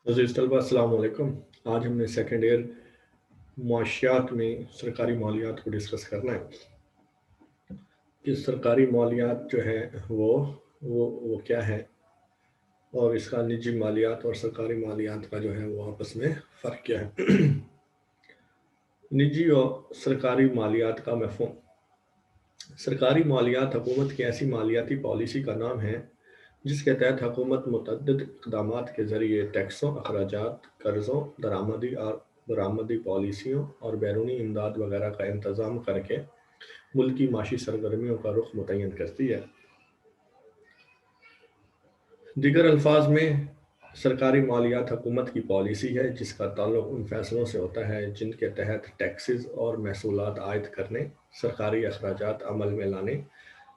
عزیز طلبہ السلام علیکم۔ آج ہم نے سیکنڈ ایئر معاشیات میں سرکاری مالیات کو ڈسکس کرنا ہے کہ سرکاری مالیات جو ہے وہ کیا ہے، اور اس کا نجی مالیات اور سرکاری مالیات کا جو ہے وہ آپس میں فرق کیا ہے۔ نجی اور سرکاری مالیات کا مفہوم۔ سرکاری مالیات حکومت کی ایسی مالیاتی پالیسی کا نام ہے جس کے تحت حکومت متعدد اقدامات کے ذریعے ٹیکسوں، اخراجات، قرضوں، درآمدی اور برآمدی پالیسیوں اور بیرونی امداد وغیرہ کا انتظام کر کے ملکی معاشی سرگرمیوں کا رخ متعین کرتی ہے۔ دیگر الفاظ میں، سرکاری مالیات حکومت کی پالیسی ہے جس کا تعلق ان فیصلوں سے ہوتا ہے جن کے تحت ٹیکسز اور محصولات عائد کرنے، سرکاری اخراجات عمل میں لانے،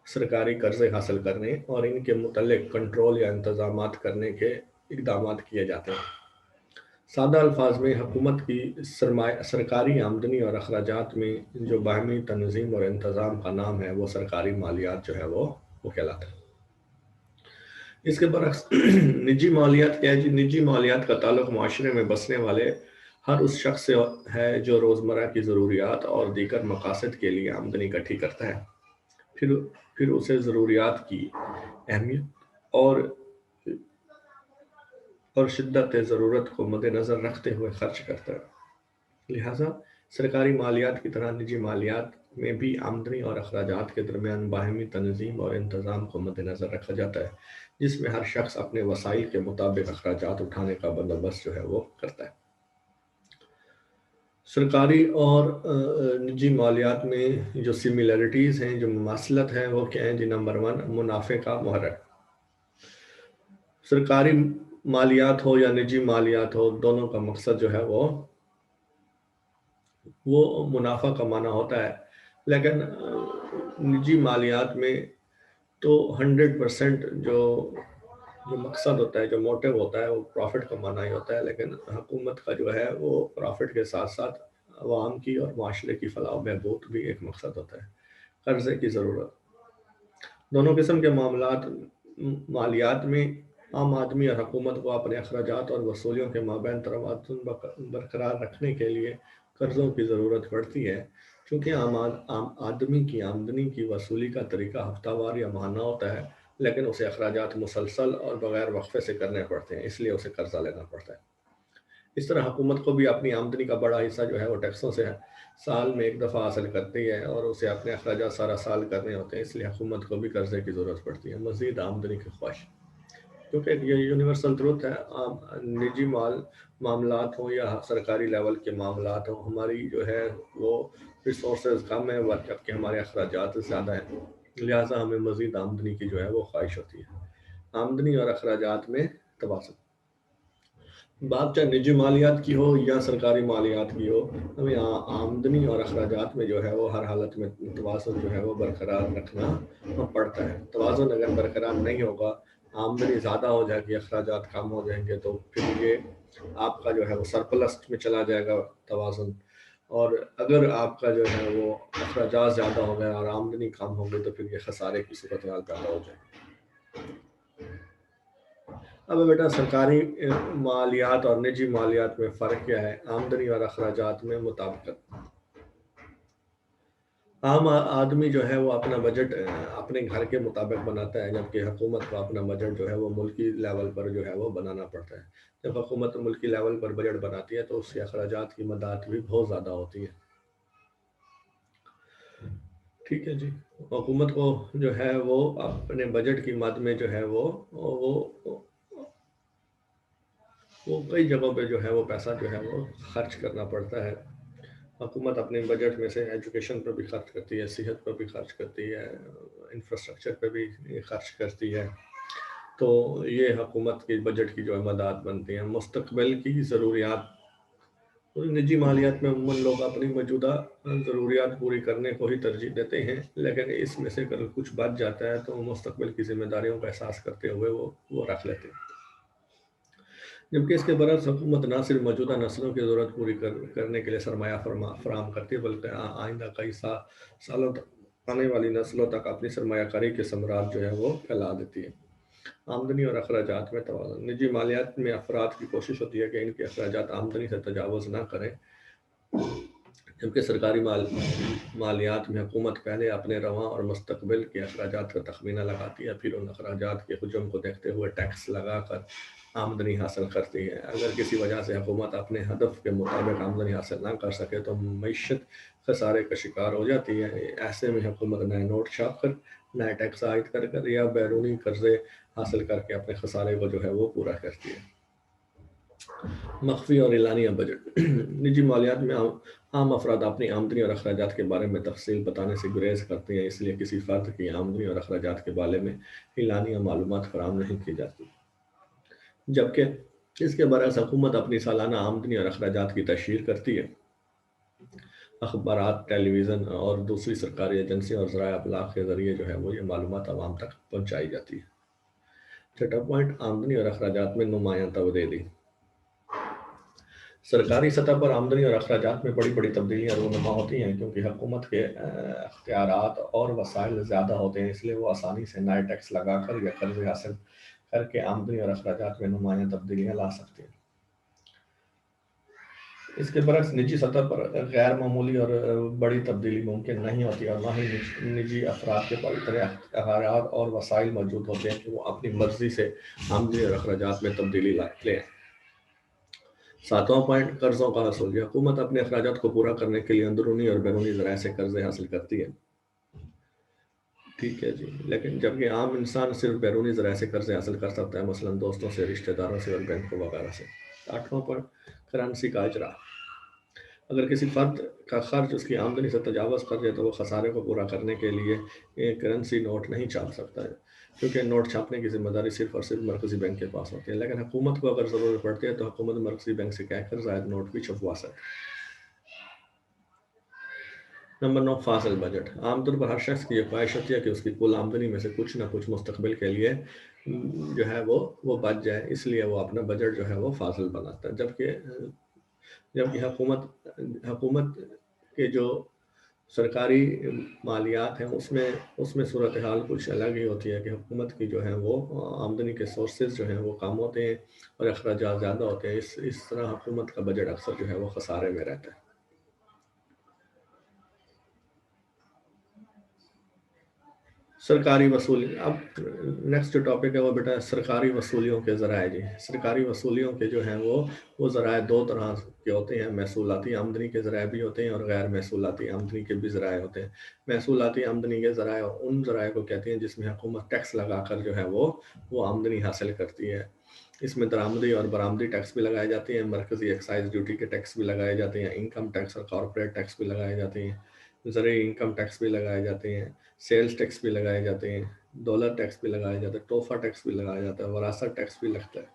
سرکاری قرضے حاصل کرنے اور ان کے متعلق کنٹرول یا انتظامات کرنے کے اقدامات کیے جاتے ہیں۔ سادہ الفاظ میں، حکومت کی سرکاری آمدنی اور اخراجات میں جو باہمی تنظیم اور انتظام کا نام ہے وہ سرکاری مالیات جو ہے وہ کہلاتا ہے۔ اس کے برعکس نجی مالیات کیا ہے جی؟ نجی مالیات کا تعلق معاشرے میں بسنے والے ہر اس شخص سے ہے جو روزمرہ کی ضروریات اور دیگر مقاصد کے لیے آمدنی اکٹھی کرتا ہے، پھر اسے ضروریات کی اہمیت اور شدت ضرورت کو مد نظر رکھتے ہوئے خرچ کرتا ہے۔ لہٰذا سرکاری مالیات کی طرح نجی مالیات میں بھی آمدنی اور اخراجات کے درمیان باہمی تنظیم اور انتظام کو مد نظر رکھا جاتا ہے، جس میں ہر شخص اپنے وسائل کے مطابق اخراجات اٹھانے کا بندوبست جو ہے وہ کرتا ہے۔ سرکاری اور نجی مالیات میں جو سملیرٹیز ہیں، جو مماثلت ہے، وہ کیا ہیں جی؟ نمبر 1، منافع کا محرک۔ سرکاری مالیات ہو یا نجی مالیات ہو، دونوں کا مقصد جو ہے وہ منافع کمانا ہوتا ہے، لیکن نجی مالیات میں تو 100% جو مقصد ہوتا ہے، جو موٹیو ہوتا ہے، وہ پروفٹ کمانا ہی ہوتا ہے، لیکن حکومت کا جو ہے وہ پروفٹ کے ساتھ ساتھ عوام کی اور معاشرے کی فلاح و بہبود بھی ایک مقصد ہوتا ہے۔ قرضے کی ضرورت۔ دونوں قسم کے مالیات میں عام آدمی اور حکومت کو اپنے اخراجات اور وصولیوں کے مابین توازن برقرار رکھنے کے لیے قرضوں کی ضرورت پڑتی ہے۔ چونکہ عام آدمی کی آمدنی کی وصولی کا طریقہ ہفتہ وار یا ماہانہ ہوتا ہے، لیکن اسے اخراجات مسلسل اور بغیر وقفے سے کرنے پڑتے ہیں، اس لیے اسے قرضہ لینا پڑتا ہے۔ اس طرح حکومت کو بھی اپنی آمدنی کا بڑا حصہ جو ہے وہ ٹیکسوں سے سال میں ایک دفعہ حاصل کرتی ہے، اور اسے اپنے اخراجات سارا سال کرنے ہوتے ہیں، اس لیے حکومت کو بھی قرضے کی ضرورت پڑتی ہے۔ مزید آمدنی کی خواہش، کیونکہ یہ یونیورسل ٹروتھ ہے، نجی معاملات ہوں یا سرکاری لیول کے معاملات ہوں، ہماری جو ہے وہ ریسورسز کم ہیں جبکہ ہمارے اخراجات زیادہ ہیں، لہٰذا ہمیں مزید آمدنی کی جو ہے وہ خواہش ہوتی ہے۔ آمدنی اور اخراجات میں توازن۔ بات چاہے نجی مالیات کی ہو یا سرکاری مالیات کی ہو، ہمیں آمدنی اور اخراجات میں جو ہے وہ ہر حالت میں توازن جو ہے وہ برقرار رکھنا پڑتا ہے۔ توازن اگر برقرار نہیں ہوگا، آمدنی زیادہ ہو جائے گی، اخراجات کم ہو جائیں گے، تو پھر یہ آپ کا جو ہے وہ سرپلس میں چلا جائے گا توازن، اور اگر آپ کا جو ہے وہ اخراجات زیادہ ہو گئے اور آمدنی کم ہو گئی تو پھر یہ خسارے کی صورتحال پیدا ہو جائے گی۔ اب بیٹا، سرکاری مالیات اور نجی مالیات میں فرق کیا ہے؟ آمدنی اور اخراجات میں مطابقت۔ عام آدمی جو ہے وہ اپنا بجٹ اپنے گھر کے مطابق بناتا ہے، جبکہ حکومت کو اپنا بجٹ جو ہے وہ ملکی لیول پر جو ہے وہ بنانا پڑتا ہے۔ جب حکومت ملکی لیول پر بجٹ بناتی ہے تو اس سے اخراجات کی مدد بھی بہت زیادہ ہوتی ہے۔ ٹھیک ہے جی، حکومت کو جو ہے وہ اپنے بجٹ کی مد میں جو ہے وہ کئی جگہوں پہ جو ہے وہ پیسہ جو ہے وہ خرچ کرنا پڑتا ہے۔ حکومت اپنے بجٹ میں سے ایجوکیشن پر بھی خرچ کرتی ہے، صحت پر بھی خرچ کرتی ہے، انفراسٹرکچر پہ بھی خرچ کرتی ہے، تو یہ حکومت کی بجٹ کی جو مداد بنتی ہیں۔ مستقبل کی ضروریات۔ نجی مالیات میں عموماً لوگ اپنی موجودہ ضروریات پوری کرنے کو ہی ترجیح دیتے ہیں، لیکن اس میں سے اگر کچھ بچ جاتا ہے تو مستقبل کی ذمہ داریوں کا احساس کرتے ہوئے وہ رکھ لیتے ہیں۔ جبکہ اس کے برعکس حکومت نہ صرف موجودہ نسلوں کی ضرورت پوری کرنے کے لیے سرمایہ فراہم کرتی ہے، بلکہ آئندہ کئی سالوں تک آنے والی نسلوں تک اپنی سرمایہ کاری کے ثمرات جو ہے وہ پھیلا دیتی ہے۔ آمدنی اور اخراجات میں توازن. نجی مالیات میں افراد کی کوشش ہوتی ہے کہ ان کے اخراجات آمدنی سے تجاوز نہ کریں، جبکہ سرکاری مالیات میں حکومت پہلے اپنے رواں اور مستقبل کے اخراجات کا تخمینہ لگاتی ہے، پھر ان اخراجات کے حجم کو دیکھتے ہوئے ٹیکس لگا کر آمدنی حاصل کرتی ہے. اگر کسی وجہ سے حکومت اپنے ہدف کے مطابق آمدنی حاصل نہ کر سکے تو معیشت خسارے کا شکار ہو جاتی ہے. ایسے میں حکومت نئے نوٹ چھاپ کر، نئے ٹیکس عائد کر یا بیرونی قرضے حاصل کر کے اپنے خسارے کو جو ہے وہ پورا کرتی ہے. مخفی اور اعلانیہ بجٹ. نجی مالیات میں عام افراد اپنی آمدنی اور اخراجات کے بارے میں تفصیل بتانے سے گریز کرتے ہیں، اس لیے کسی فرد کی آمدنی اور اخراجات کے بارے میں اعلانیہ معلومات فراہم نہیں کی جاتی. جبکہ اس کے برعکس حکومت اپنی سالانہ آمدنی اور اخراجات کی تشہیر کرتی ہے. اخبارات، ٹیلی ویژن اور دوسری سرکاری ایجنسیوں اور ذرائع ابلاغ کے ذریعے جو ہے وہ یہ معلومات عوام تک پہنچائی جاتی ہے. چھٹا پوائنٹ، آمدنی اور اخراجات میں نمایاں تبدیلی. سرکاری سطح پر آمدنی اور اخراجات میں بڑی بڑی تبدیلیاں رونما ہوتی ہیں، کیونکہ حکومت کے اختیارات اور وسائل زیادہ ہوتے ہیں، اس لیے وہ آسانی سے نئے ٹیکس لگا کر یا قرضے حاصل کر کے آمدنی اور اخراجات میں نمایاں تبدیلیاں لا سکتے ہیں. اس کے برعکس نجی سطح پر غیر معمولی اور بڑی تبدیلی ممکن نہیں ہوتی، اور نہ ہی نجی افراد کے پاس اتنے اختیارات اور وسائل موجود ہوتے ہیں کہ وہ اپنی مرضی سے آمدنی اور اخراجات میں تبدیلی لیں. ساتواں پوائنٹ، قرضوں کا حصول. حکومت اپنے اخراجات کو پورا کرنے کے لیے اندرونی اور بیرونی ذرائع سے قرضے حاصل کرتی ہے. ٹھیک ہے جی، لیکن جبکہ عام انسان صرف بیرونی ذرائع سے قرضے حاصل کر سکتا ہے، مثلا دوستوں سے، رشتہ داروں سے اور بینکوں وغیرہ سے. آٹھواں پوائنٹ، کرنسی کا اجرا. اگر کسی فرد کا خرچ اس کی آمدنی سے تجاوز کر جائے تو وہ خسارے کو پورا کرنے کے لیے ایک کرنسی نوٹ نہیں چھاپ سکتا ہے، کیونکہ نوٹ چھاپنے کی ذمہ داری صرف اور صرف مرکزی بینک کے پاس ہوتی ہے. لیکن حکومت کو اگر ضرورت پڑتی ہے تو حکومت مرکزی بینک سے کہہ کر زائد نوٹ بھی چھپوا سکتی ہے. نمبر 9، فاضل بجٹ. عام طور پر ہر شخص کی یہ خواہش ہوتی ہے کہ اس کی کل آمدنی میں سے کچھ نہ کچھ مستقبل کے لیے جو ہے وہ بچ جائے، اس لیے وہ اپنا بجٹ جو ہے وہ فاضل بناتا ہے. جبکہ حکومت کے جو سرکاری مالیات ہیں اس میں صورتحال کچھ الگ ہی ہوتی ہے کہ حکومت کی جو ہے وہ آمدنی کے سورسز جو ہیں وہ کم ہوتے ہیں اور اخراجات زیادہ ہوتے ہیں. اس طرح حکومت کا بجٹ اکثر جو ہے وہ خسارے میں رہتا ہے. سرکاری وصولی. اب نیکسٹ جو ٹاپک ہے وہ بیٹا سرکاری وصولیوں کے ذرائع. جی، سرکاری وصولیوں کے جو ہیں وہ ذرائع دو طرح کے ہوتے ہیں، محصولاتی آمدنی کے ذرائع بھی ہوتے ہیں اور غیر محصولاتی آمدنی کے بھی ذرائع ہوتے ہیں. محصولاتی آمدنی کے ذرائع ان ذرائع کو کہتے ہیں جس میں حکومت ٹیکس لگا کر جو ہے وہ آمدنی حاصل کرتی ہے. اس میں درآمدی اور برآمدی ٹیکس بھی لگائے جاتے ہیں، مرکزی ایکسائز ڈیوٹی کے ٹیکس بھی لگائے جاتے ہیں، انکم ٹیکس اور کارپوریٹ ٹیکس بھی لگائے جاتے ہیں، زرعی انکم ٹیکس بھی لگائے جاتے ہیں، سیلز ٹیکس بھی لگائے جاتے ہیں، ڈالر ٹیکس بھی لگایا جاتا ہے، تحفہ ٹیکس بھی لگایا جاتا ہے، وراثت ٹیکس بھی لگتا ہے.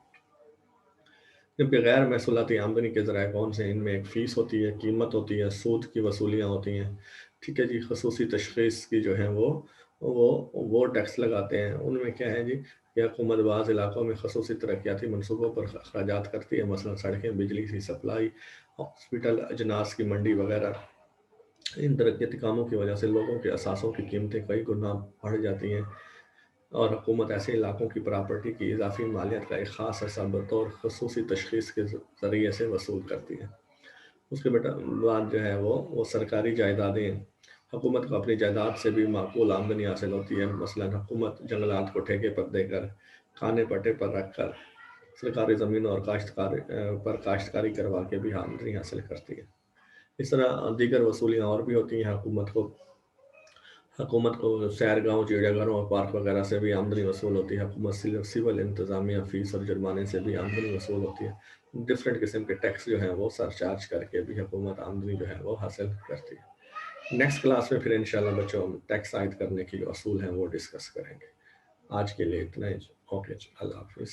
جبکہ غیر محصولاتی آمدنی کے ذرائع کون سے؟ ان میں ایک فیس ہوتی ہے، قیمت ہوتی ہے، سود کی وصولیاں ہوتی ہیں. ٹھیک ہے جی. خصوصی تشخیص کی جو ہیں وہ ٹیکس لگاتے ہیں. ان میں کیا ہے جی کہ حکومت بعض علاقوں میں خصوصی ترقیاتی منصوبوں پر اخراجات کرتی ہے، مثلا سڑکیں، بجلی کی سپلائی، ہاسپٹل، اجناس کی منڈی وغیرہ. ان ترقیاتی کاموں کی وجہ سے لوگوں کے اثاثوں کی قیمتیں کئی گنا بڑھ جاتی ہیں اور حکومت ایسے علاقوں کی پراپرٹی کی اضافی مالیت کا ایک خاص حصہ بطور خصوصی تشخیص کے ذریعے سے وصول کرتی ہے. اس کے بعد جو ہے وہ سرکاری جائیدادیں. حکومت کو اپنی جائیداد سے بھی معقول آمدنی حاصل ہوتی ہے، مثلا حکومت جنگلات کو ٹھیکے پر دے کر، کھانے پٹے پر رکھ کر، سرکاری زمینوں اور کاشتکاری کروا کے بھی آمدنی حاصل کرتی ہے. اس طرح دیگر وصولیاں اور بھی ہوتی ہیں. حکومت کو سیر گاہوں، چڑیا گھروں اور پارک وغیرہ سے بھی آمدنی وصول ہوتی ہے. حکومت سول انتظامیہ فیس اور جرمانے سے بھی آمدنی وصول ہوتی ہے. ڈفرینٹ قسم کے ٹیکس جو ہیں وہ سرچارج کر کے بھی حکومت آمدنی جو ہے وہ حاصل کرتی ہے. نیکسٹ کلاس میں پھر انشاءاللہ بچوں ٹیکس عائد کرنے کے جو اصول ہیں وہ ڈسکس کریں گے. آج کے لیے اتنا ہی. اوکے، اللہ حافظ.